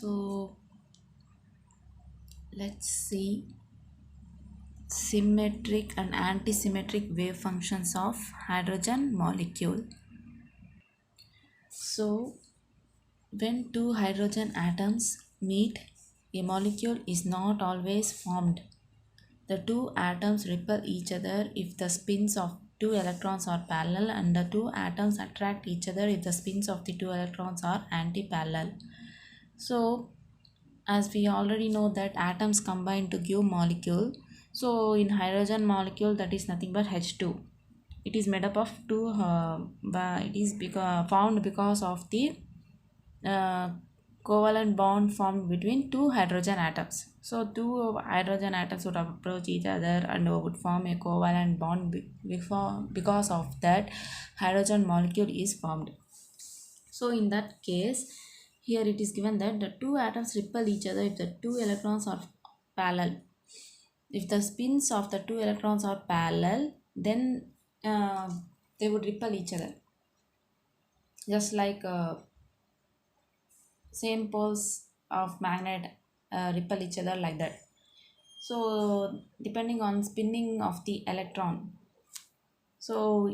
So let's see symmetric and antisymmetric wave functions of hydrogen molecule. So when two hydrogen atoms meet, a molecule is not always formed. The two atoms repel each other if the spins of two electrons are parallel, and the two atoms attract each other if the spins of the two electrons are antiparallel. So as we already know that atoms combine to give molecule, so in hydrogen molecule that is nothing but H2. It is made up of two it is found because of the uh, covalent bond formed between two hydrogen atoms. So two hydrogen atoms would approach each other and would form a covalent bond before, because of that hydrogen molecule is formed. So in that case, here it is given that the two atoms repel each other if the two electrons are parallel. If the spins of the two electrons are parallel, then they would repel each other. Just like same poles of magnet repel each other like that. So depending on spinning of the electron, so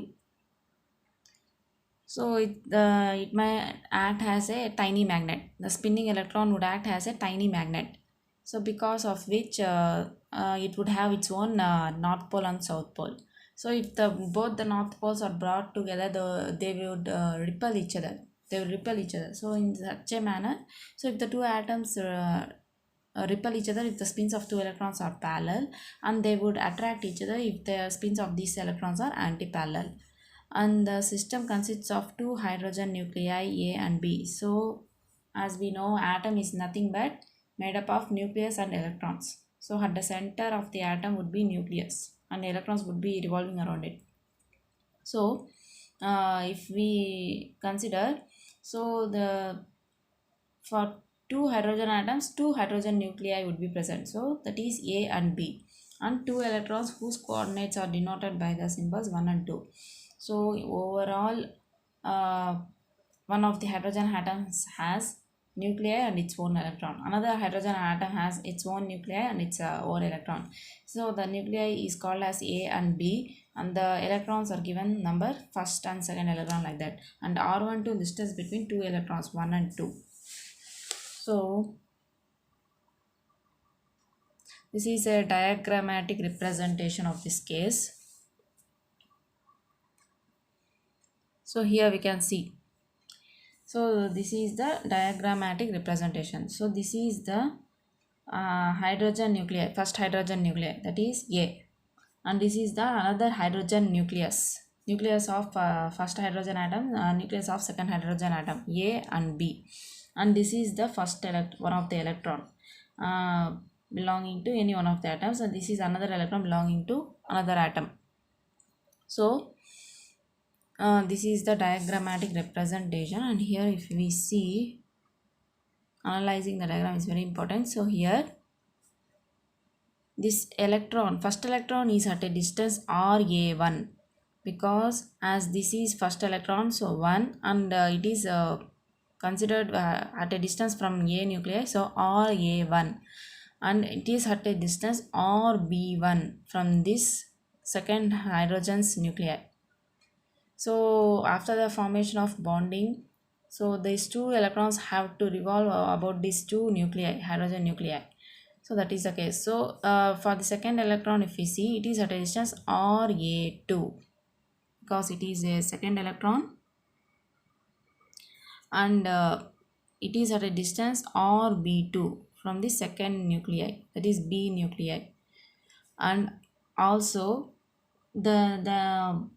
it may act as a tiny magnet. The spinning electron would act as a tiny magnet. So because of which it would have its own north pole and south pole. So if both the north poles are brought together, they would repel each other. They will repel each other. So in such a manner, so if the two atoms repel each other if the spins of two electrons are parallel, and they would attract each other if the spins of these electrons are antiparallel. And the system consists of two hydrogen nuclei A and B. So as we know, atom is nothing but made up of nucleus and electrons. So at the center of the atom would be nucleus and electrons would be revolving around it. So if we consider, so the for two hydrogen atoms, two hydrogen nuclei would be present. So that is A and B, and two electrons whose coordinates are denoted by the symbols 1 and 2. So overall, one of the hydrogen atoms has nuclei and its own electron. Another hydrogen atom has its own nuclei and its own electron. So the nuclei is called as A and B, and the electrons are given number first and second electron like that. And R12 distance between two electrons 1 and 2. So this is a diagrammatic representation of this case. So here we can see. So this is the diagrammatic representation. So this is the hydrogen nuclei, first hydrogen nuclei, that is A, and this is the another hydrogen nucleus of first hydrogen atom, nucleus of second hydrogen atom, A and B, and this is the first one of the electron belonging to any one of the atoms, and this is another electron belonging to another atom. So this is the diagrammatic representation, and here if we see, analyzing the diagram is very important. So here this electron, first electron is at a distance RA1, because as this is first electron, so 1, and it is considered at a distance from A nuclei, so RA1, and it is at a distance RB1 from this second hydrogen's nuclei. So after the formation of bonding, so these two electrons have to revolve about these two nuclei, hydrogen nuclei. So that is the case. So for the second electron, if we see, it is at a distance RA2, because it is a second electron, and it is at a distance RB2 from the second nuclei, that is B nuclei, and also the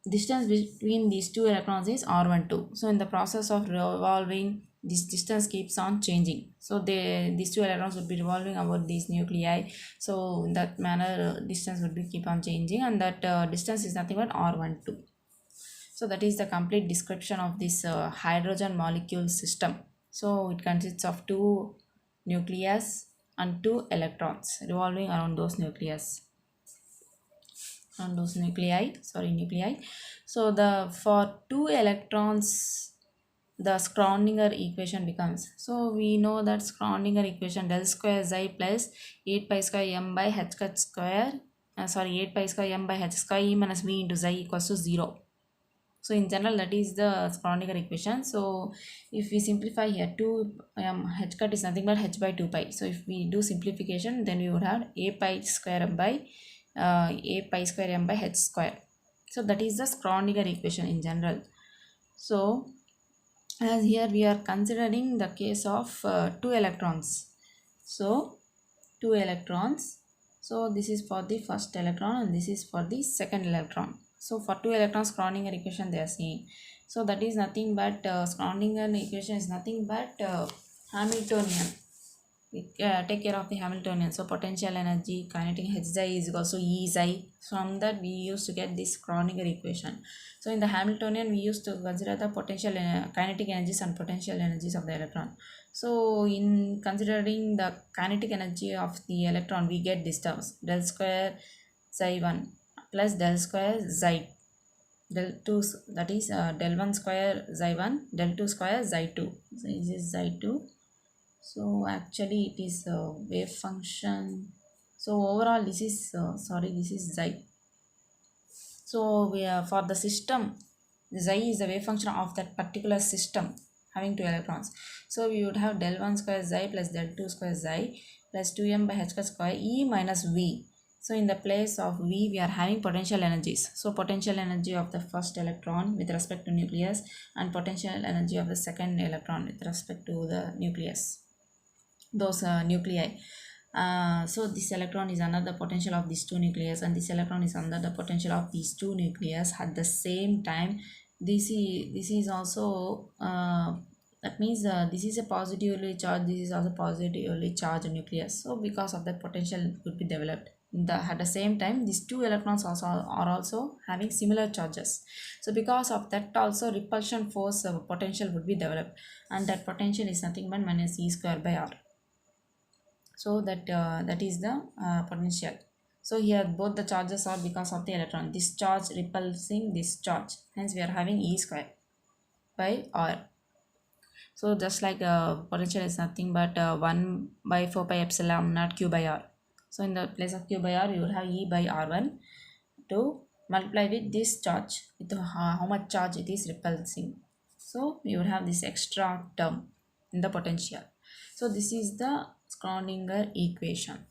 distance between these two electrons is R12. So in the process of revolving, this distance keeps on changing. So these two electrons would be revolving about these nuclei. So in that manner, distance would be keep on changing, and that distance is nothing but R12. So that is the complete description of this hydrogen molecule system. So it consists of two nucleus and two electrons revolving around those nucleus. On those nuclei. So the for two electrons, the Schrödinger equation becomes. So we know that Schrödinger equation del square xi plus 8 pi square m by h cut square 8 pi square m by h square e minus v into xi equals to 0. So in general that is the Schrödinger equation. So if we simplify here, 2 h cut is nothing but h by 2 pi. So if we do simplification, then we would have a pi square m by a pi square m by h square. So that is the Schrödinger equation in general. So as here we are considering the case of 2 electrons. So 2 electrons. So this is for the first electron and this is for the second electron. So for 2 electrons, Schrödinger equation they are saying. So that is nothing but Schrödinger equation is nothing but Hamiltonian. We take care of the Hamiltonian. So potential energy, kinetic h xi is equal to E xi. From that we used to get this Schrödinger equation. So in the Hamiltonian we used to consider the potential kinetic energies and potential energies of the electron. So in considering the kinetic energy of the electron, we get this terms del square xi 1 plus del square xi del 2, that is del 1 square xi 1 del 2 square xi 2. So this is xi 2. So actually it is a wave function. So overall this is this is xi. So we are for the system, xi is the wave function of that particular system having 2 electrons. So we would have del 1 square xi plus del 2 square xi plus 2m by h square e minus v. So in the place of v we are having potential energies. So potential energy of the first electron with respect to nucleus and potential energy of the second electron with respect to the nucleus, those nuclei. So this electron is under the potential of these two nucleus and this electron is under the potential of these two nucleus at the same time. This is also that means this is a positively charged, this is also positively charged nucleus. So because of that, potential could be developed. At the same time, these two electrons are also having similar charges. So because of that also, repulsion force potential would be developed, and that potential is nothing but minus E square by R. So that is the potential. So here both the charges are because of the electron, this charge repulsing this charge, hence we are having E square by R. So just like potential is nothing but 1 by 4 pi epsilon naught q by R. So in the place of q by R you will have E by R1 to multiply with this charge with how much charge it is repulsing. So you would have this extra term in the potential. So this is the Schrödinger equation.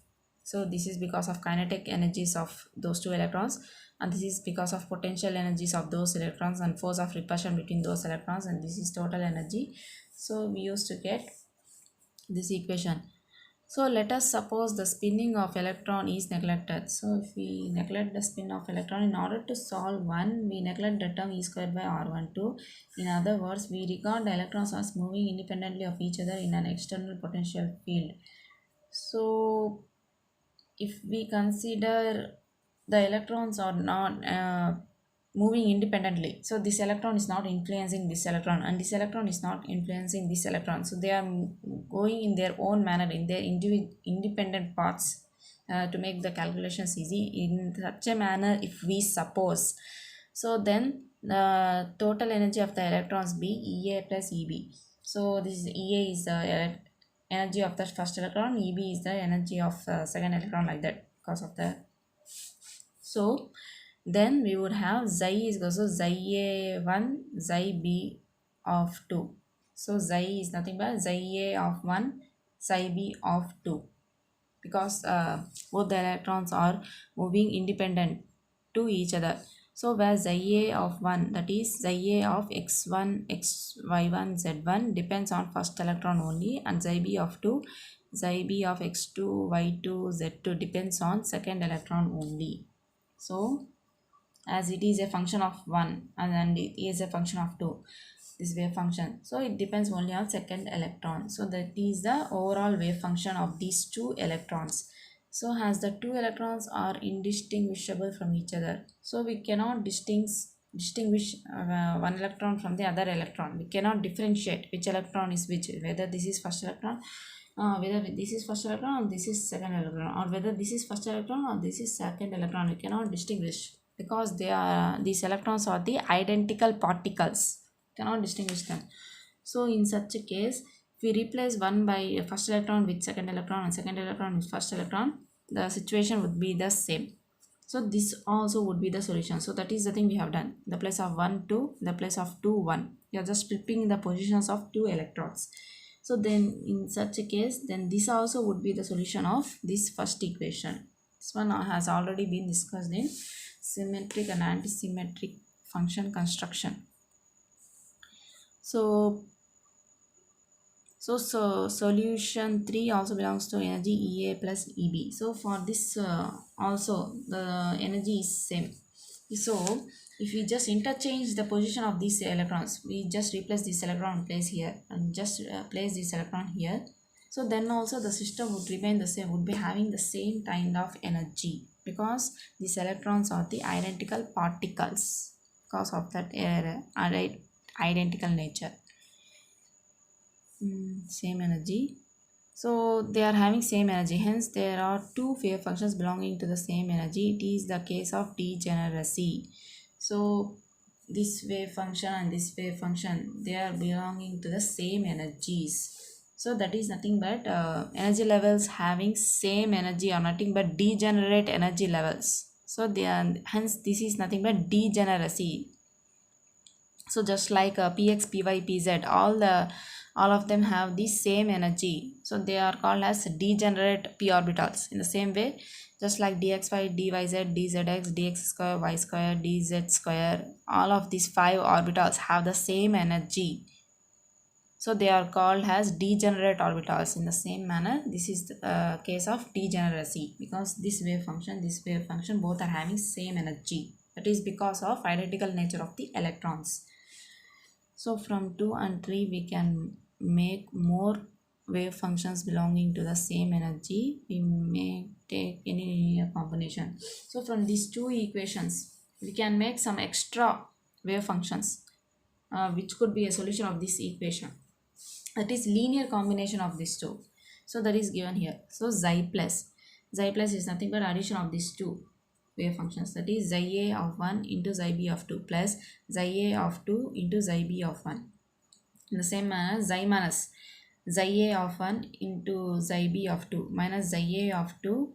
So this is because of kinetic energies of those two electrons, and this is because of potential energies of those electrons and force of repulsion between those electrons, and this is total energy. So we used to get this equation. So let us suppose the spinning of electron is neglected. So if we neglect the spin of electron, in order to solve one, we neglect the term E squared by R12. In other words, we regard the electrons as moving independently of each other in an external potential field. So if we consider the electrons are not moving independently, so this electron is not influencing this electron and this electron is not influencing this electron, so they are going in their own manner in their independent paths to make the calculations easy. In such a manner, if we suppose, so then the total energy of the electrons be Ea plus Eb. So this is Ea is the energy of the first electron, Eb is the energy of second electron, like that, because of the. So then we would have xi is equal to xi a1 xi b of 2. So xi is nothing but xi a of 1 xi b of 2, because both the electrons are moving independent to each other. So where xi a of 1, that is xi a of x1 xy1 z1 depends on first electron only, and xi b of 2 xi b of x2 y2 z2 depends on second electron only. So as it is a function of 1 and then it is a function of 2, this wave function, so it depends only on second electron. So that is the overall wave function of these two electrons. So as the two electrons are indistinguishable from each other, so we cannot distinguish one electron from the other electron. We cannot differentiate which electron is which, whether this is first electron, whether this is first electron or this is second electron, or whether this is first electron or this is second electron. We cannot distinguish because these electrons are the identical particles, cannot distinguish them. So in such a case, if we replace one by a first electron with second electron and second electron with first electron, the situation would be the same. So this also would be the solution. So that is the thing we have done. The place of 1 2, the place of 2 1. You are just flipping the positions of two electrons. So then in such a case, then this also would be the solution of this first equation. This one has already been discussed in symmetric and antisymmetric function construction. So solution 3 also belongs to energy EA plus EB. So for this also the energy is same. So if we just interchange the position of these electrons, we just replace this electron place here and just place this electron here. So then also the system would remain the same, would be having the same kind of energy, because these electrons are the identical particles because of that identical nature. Same energy. So they are having same energy, hence there are two wave functions belonging to the same energy. It is the case of degeneracy. So this wave function and this wave function, they are belonging to the same energies. So that is nothing but energy levels having same energy are nothing but degenerate energy levels. So they are, hence this is nothing but degeneracy. So just like px, py, pz, all of them have the same energy, so they are called as degenerate p orbitals. In the same way, just like dxy, dyz, dzx, dx square, y square, dz square, all of these 5 orbitals have the same energy, so they are called as degenerate orbitals. In the same manner, this is the case of degeneracy, because this wave function both are having same energy. That is because of identical nature of the electrons. So from 2 and 3 we can make more wave functions belonging to the same energy. We may take any linear combination. So from these two equations we can make some extra wave functions which could be a solution of this equation. That is linear combination of these two. So that is given here. So xi plus is nothing but addition of these two wave functions, that is xi a of 1 into xi b of 2 plus xi a of 2 into xi b of 1. In the same manner, xi minus xi a of 1 into xi b of 2 minus xi a of 2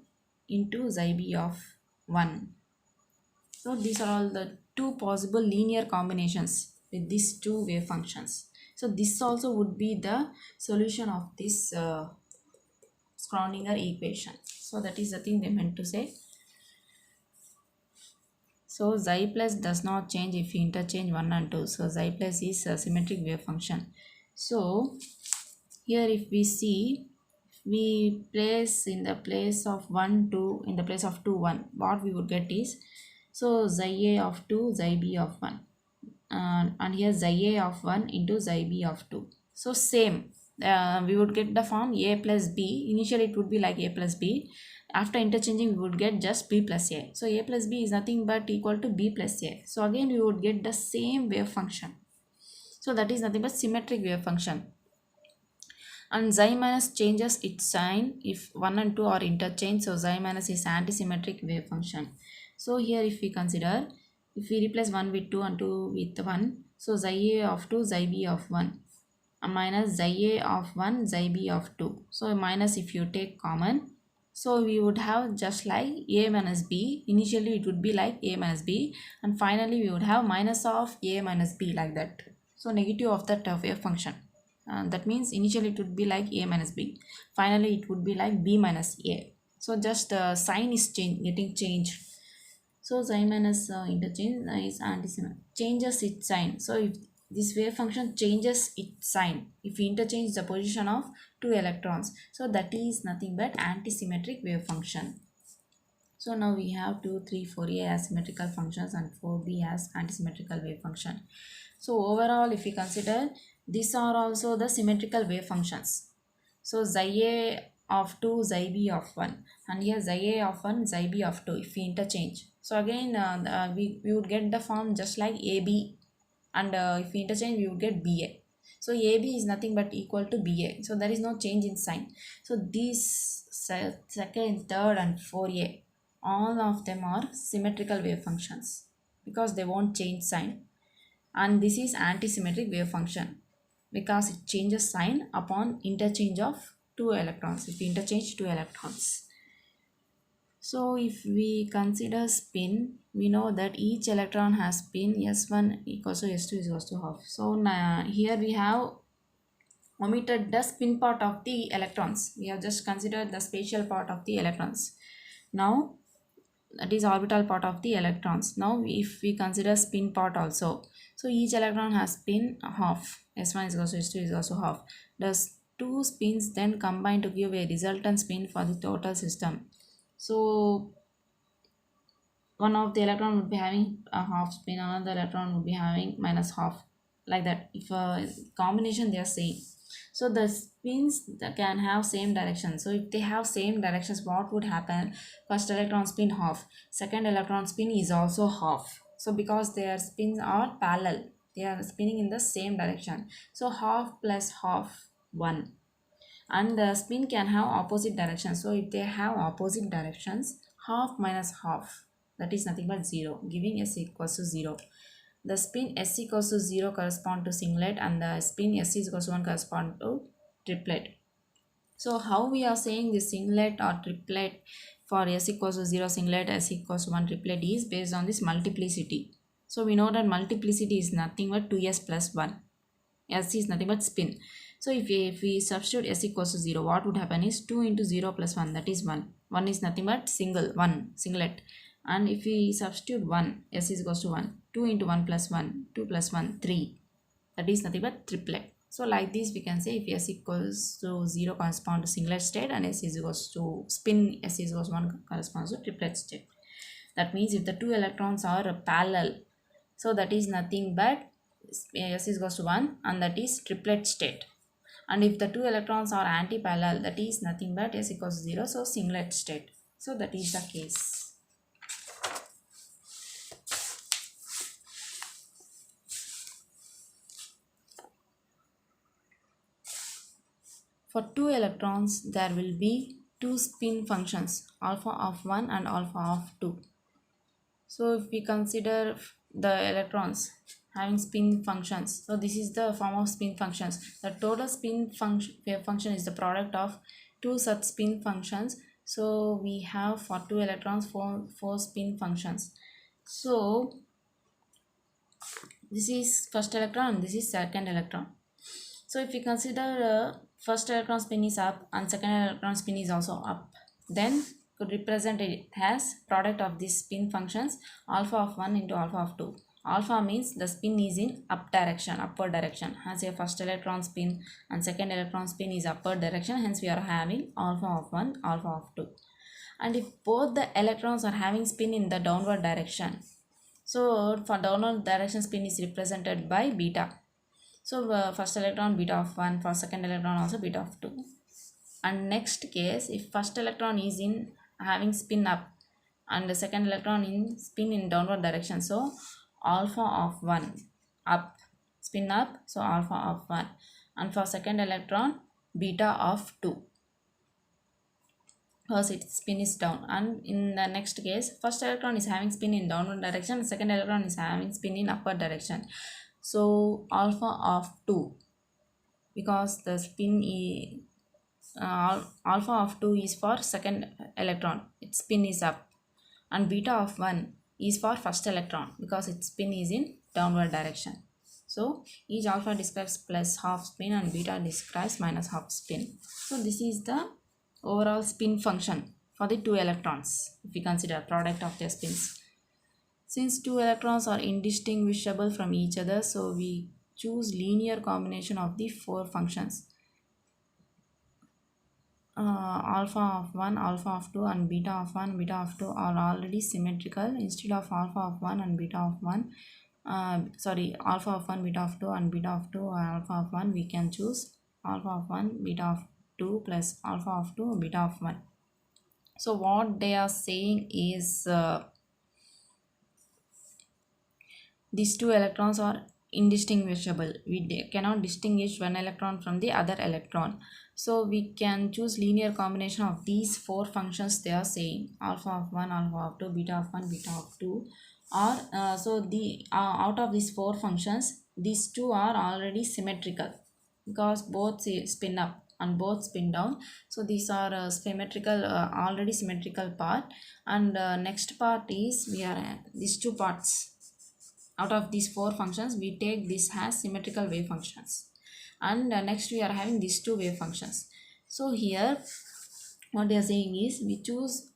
into xi b of 1. So these are all the two possible linear combinations with these two wave functions. So this also would be the solution of this Schrödinger equation. So that is the thing they meant to say. So xi plus does not change if you interchange 1 and 2. So xi plus is a symmetric wave function. So here if we see, we place in the place of 1 2, in the place of 2 1, what we would get is, so xi a of 2, xi b of 1, and here xi a of 1 into xi b of 2. So same, we would get the form a plus b. Initially it would be like a plus b. After interchanging we would get just b plus a. So a plus b is nothing but equal to b plus a. So again we would get the same wave function. So that is nothing but symmetric wave function. And xi minus changes its sign if 1 and 2 are interchanged. So xi minus is antisymmetric wave function. So here if we consider, if we replace 1 with 2 and 2 with 1, so xi a of 2, xi b of 1, minus xi a of 1, xi b of 2. So minus if you take common, so we would have just like a minus b. Initially it would be like a minus b, and finally we would have minus of a minus b, like that. So negative of that wave function. That means initially it would be like a minus b, finally it would be like b minus a. So just sign is getting changed. So xi minus interchange is antisymmetric, changes its sign. So if this wave function changes its sign if we interchange the position of two electrons, so that is nothing but antisymmetric wave function. So now we have 2 3 4a as symmetrical functions and 4b as antisymmetrical wave function. So overall if we consider, these are also the symmetrical wave functions. So xi a of 2, xi b of 1, and here xi a of 1, xi b of 2 if we interchange. So again we would get the form just like ab, and if we interchange we would get ba. So ab is nothing but equal to ba, so there is no change in sign. So these second, third and 4a, all of them are symmetrical wave functions because they won't change sign, and this is antisymmetric wave function because it changes sign upon interchange of two electrons, if we interchange two electrons. So if we consider spin, we know that each electron has spin s1 equals to s2 is equals to half. So here we have omitted the spin part of the electrons. We have just considered the spatial part of the electrons. Now that is orbital part of the electrons. Now if we consider spin part also, so each electron has spin half, s1 is equals to s2 is equals to half. Does two spins then combine to give a resultant spin for the total system? So one of the electron would be having a half spin, another electron would be having minus half, like that. If a combination they are saying, so the spins that can have same direction. So if they have same directions, what would happen? First electron spin half, second electron spin is also half. So because their spins are parallel, they are spinning in the same direction, so half plus half 1. And the spin can have opposite directions. So if they have opposite directions, half minus half, that is nothing but 0, giving s equals to 0. The spin s equals to 0 correspond to singlet, and the spin s is equals to 1 correspond to triplet. So how we are saying the singlet or triplet for s equals to 0 singlet, s equals to 1 triplet is based on this multiplicity. So we know that multiplicity is nothing but 2s plus 1. S is nothing but spin. So if we substitute s equals to 0, what would happen is 2 into 0 plus 1, that is 1. 1 is nothing but singlet. And if we substitute 1, s is equals to 1. 2 into 1 plus 1, 2 plus 1, 3. That is nothing but triplet. So like this we can say, if s equals to 0 corresponds to singlet state, and s is equals to spin s is equals to 1 corresponds to triplet state. That means if the two electrons are parallel, so that is nothing but s is equals to 1, and that is triplet state. And if the two electrons are anti-parallel, that is nothing but s equals to 0, so singlet state. So that is the case. For two electrons, there will be two spin functions, alpha of 1 and alpha of 2. So if we consider the electrons having spin functions, so this is the form of spin functions. The total spin wave function is the product of two such spin functions. So we have for two electrons four spin functions. So this is first electron and this is second electron. So if we consider first electron spin is up and second electron spin is also up, then could represent it as product of these spin functions, alpha of 1 into alpha of 2. Alpha means the spin is in upward direction. As a first electron spin and second electron spin is upward direction, hence we are having alpha of 1, alpha of 2. And if both the electrons are having spin in the downward direction, so for downward direction spin is represented by beta. So first electron beta of 1, for second electron also beta of 2. And next case, if first electron is in having spin up and the second electron in spin in downward direction, so alpha of 1 up, spin up, so alpha of 1. And for second electron beta of 2, because its spin is down. And in the next case, first electron is having spin in downward direction, second electron is having spin in upward direction, so alpha of 2, because the spin is alpha of 2 is for second electron, its spin is up, and beta of 1 is for first electron because its spin is in downward direction. So each alpha describes plus half spin and beta describes minus half spin. So this is the overall spin function for the two electrons if we consider product of their spins. Since two electrons are indistinguishable from each other, so we choose linear combination of the four functions. Alpha of 1, alpha of 2 and beta of 1, beta of 2 are already symmetrical. Instead of alpha of 1 and beta of 1, alpha of 1, beta of 2 and beta of 2 or alpha of 1, we can choose alpha of 1, beta of 2 plus alpha of 2, beta of 1. So what they are saying is these two electrons are indistinguishable. We cannot distinguish one electron from the other electron. So we can choose linear combination of these four functions they are saying, alpha of 1, alpha of 2, beta of 1, beta of 2. Or so the out of these four functions, these two are already symmetrical. because both spin up and both spin down. So these are symmetrical, already symmetrical part. And next part is we are these two parts. Out of these four functions, we take this as symmetrical wave functions. And next we are having these two wave functions. So here what they are saying is we choose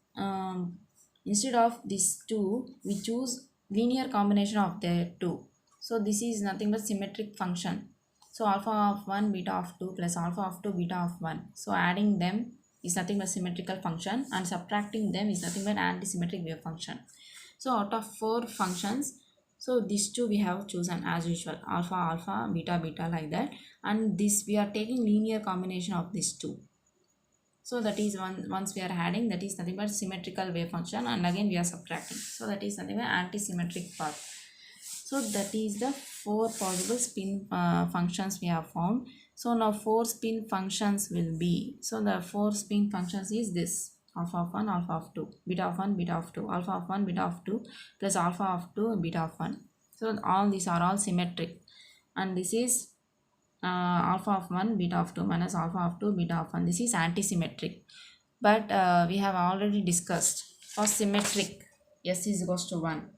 instead of these two, we choose linear combination of the two. So this is nothing but symmetric function. So alpha of 1 beta of 2 plus alpha of 2 beta of 1. So adding them is nothing but symmetrical function, and subtracting them is nothing but antisymmetric wave function. So out of four functions, so these two we have chosen as usual, alpha alpha beta beta, like that. And this we are taking linear combination of these two. So that is once we are adding, that is nothing but symmetrical wave function, and again we are subtracting. So that is nothing but antisymmetric part. So that is the four possible spin functions we have found. So now four spin functions will be, so the four spin functions is this: alpha of 1, alpha of 2, beta of 1, beta of 2, alpha of 1, beta of 2 plus alpha of 2, beta of 1. So all these are all symmetric, and this is alpha of 1 beta of 2 minus alpha of 2 beta of 1. This is antisymmetric, but we have already discussed for symmetric s is equals to 1.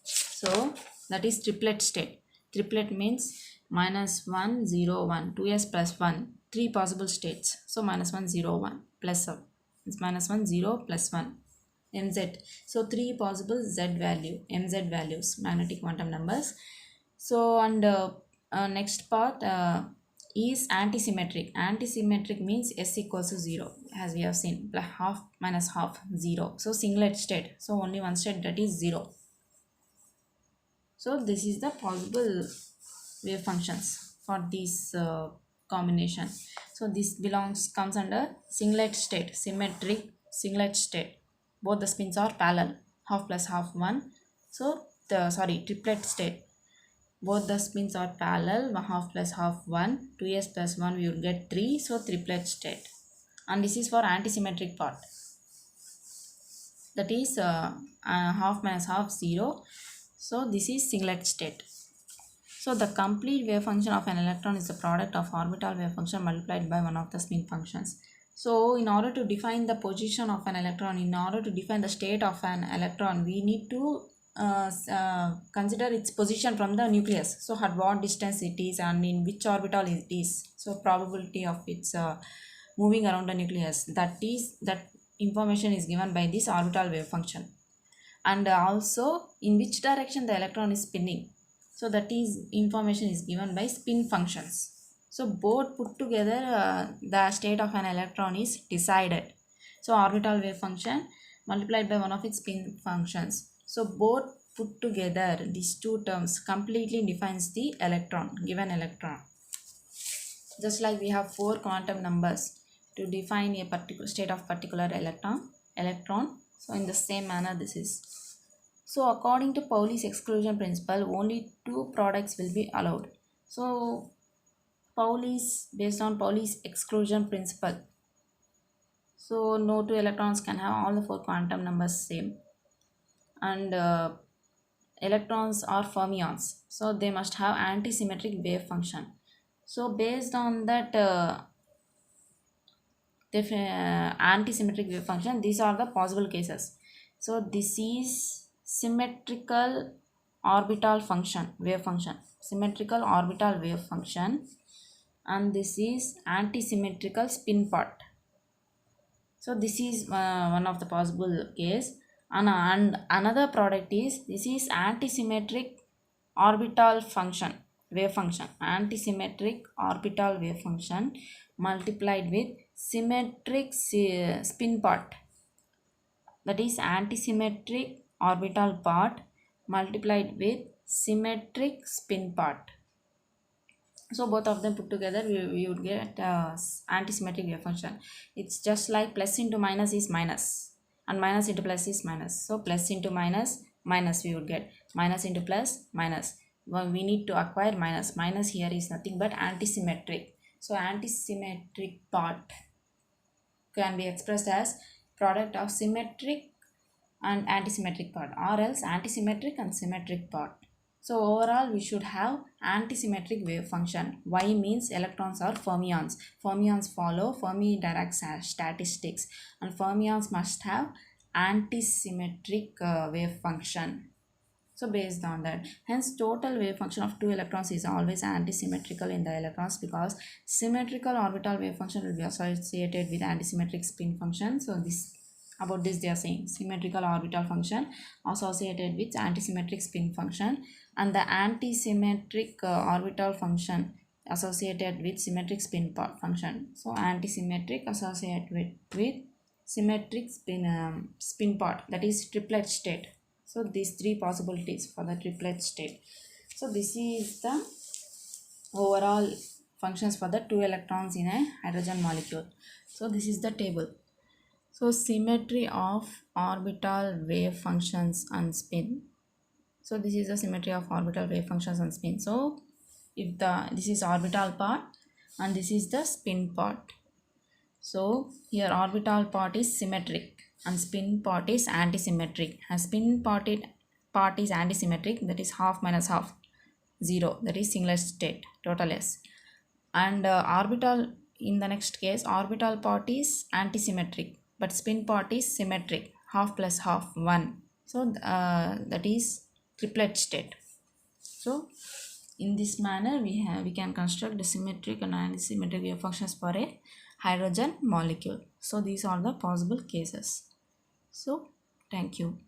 So that is triplet state. Triplet means minus 1 0 1, 2s plus 1, three possible states. So minus 1 0 1 plus it's minus 1 0 plus 1 mz. So three possible z value, mz values, magnetic quantum numbers. So and next part is antisymmetric. Antisymmetric means s equals to 0, as we have seen, half minus half 0. So singlet state, so only one state, that is 0. So this is the possible wave functions for this combination. So this comes under singlet state, symmetric singlet state. Both the spins are parallel, half plus half 1. So triplet state. Both the spins are parallel, half plus half 1, 2s plus 1, we will get 3. So triplet state. And this is for antisymmetric part. That is half minus half 0. So this is singlet state. So the complete wave function of an electron is the product of orbital wave function multiplied by one of the spin functions. So in order to define the position of an electron, in order to define the state of an electron, we need to consider its position from the nucleus. So at what distance it is and in which orbital it is. So probability of its moving around the nucleus, that information is given by this orbital wave function. And also in which direction the electron is spinning. So that is information is given by spin functions. So both put together, the state of an electron is decided. So orbital wave function multiplied by one of its spin functions. So both put together, these two terms completely defines the electron, given electron. Just like we have four quantum numbers to define a particular state of particular electron. So in the same manner this is. So according to Pauli's exclusion principle, only two products will be allowed. So based on Pauli's exclusion principle, so no two electrons can have all the four quantum numbers same. And electrons are fermions, so they must have antisymmetric wave function. So based on that antisymmetric wave function, these are the possible cases. So this is symmetrical orbital function, wave function, symmetrical orbital wave function, and this is antisymmetrical spin part. So this is one of the possible case. And another product is, this is antisymmetric orbital function, wave function, antisymmetric orbital wave function multiplied with symmetric spin part. That is antisymmetric orbital part multiplied with symmetric spin part. So both of them put together, we would get antisymmetric wave function. It's just like plus into minus is minus, and minus into plus is minus. So plus into minus, minus we would get. Minus into plus, minus. Well, we need to acquire minus. Minus here is nothing but antisymmetric. So antisymmetric part can be expressed as product of symmetric and antisymmetric part, or else antisymmetric and symmetric part. So overall we should have antisymmetric wave function. Y means electrons are fermions. Fermions follow Fermi-Dirac statistics, and fermions must have antisymmetric wave function. So based on that, hence total wave function of two electrons is always antisymmetrical in the electrons, because symmetrical orbital wave function will be associated with antisymmetric spin function. So this, about this they are saying symmetrical orbital function associated with antisymmetric spin function, and the antisymmetric orbital function associated with symmetric spin function. So antisymmetric associated with symmetric spin part, that is triplet state. So these three possibilities for the triplet state. So this is the overall functions for the two electrons in a hydrogen molecule. So this is the table. So symmetry of orbital wave functions and spin. So this is the symmetry of orbital wave functions and spin. So if this is orbital part and this is the spin part. So here orbital part is symmetric and spin part is antisymmetric. And spin part is antisymmetric, that is half minus half, 0, that is singlet state, total S. And orbital, in the next case, orbital part is antisymmetric, but spin part is symmetric, half plus half, 1. So that is triplet state. So in this manner we can construct the symmetric and antisymmetric wave functions for a hydrogen molecule. So these are the possible cases. So thank you.